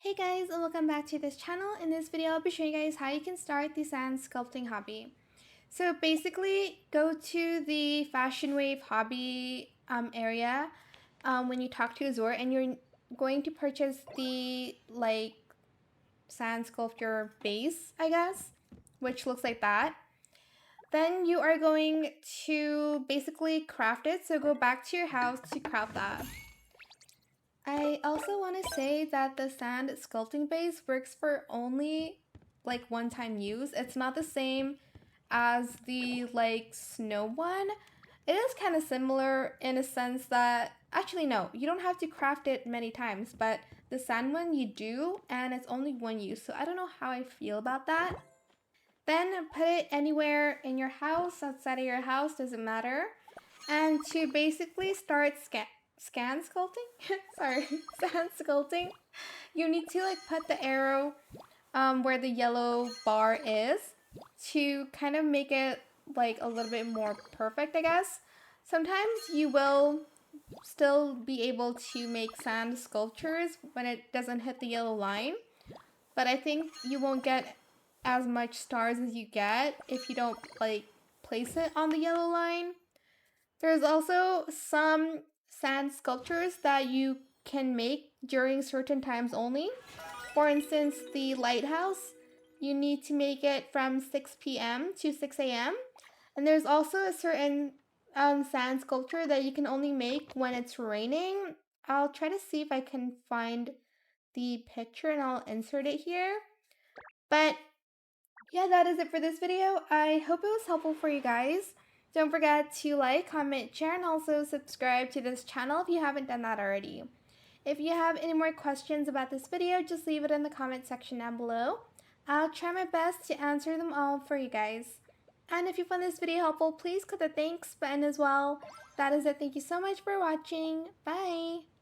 Hey guys, and welcome back to this channel. In this video, I'll be showing you guys how you can start the sand sculpting hobby. So basically, go to the Fashion Wave hobby area when you talk to Azor, and you're going to purchase the sand sculpture base, I guess, which looks like that. Then you are going to basically craft it. So go back to your house to craft that. I also want to say that the sand sculpting base works for only one-time use. It's not the same as the snow one. It is kind of similar in a sense that actually no, you don't have to craft it many times, but the sand one you do, and it's only one use. So I don't know how I feel about that. Then put it anywhere in your house, outside of your house, doesn't matter. And to basically start sand sculpting, sorry, sand sculpting, you need to put the arrow where the yellow bar is to kind of make it a little bit more perfect, I guess. Sometimes you will still be able to make sand sculptures when it doesn't hit the yellow line, but I think you won't get as much stars as you get if you don't place it on the yellow line. There's also some sand sculptures that you can make during certain times only. For instance, the lighthouse, you need to make it from 6 p.m. to 6 a.m. And there's also a certain sand sculpture that you can only make when it's raining. I'll try to see if I can find the picture and I'll insert it here. But yeah, that is it for this video. I hope it was helpful for you guys. Don't forget to like, comment, share, and also subscribe to this channel if you haven't done that already. If you have any more questions about this video, just leave it in the comment section down below. I'll try my best to answer them all for you guys. And if you found this video helpful, please click the thanks button as well. That is it. Thank you so much for watching. Bye!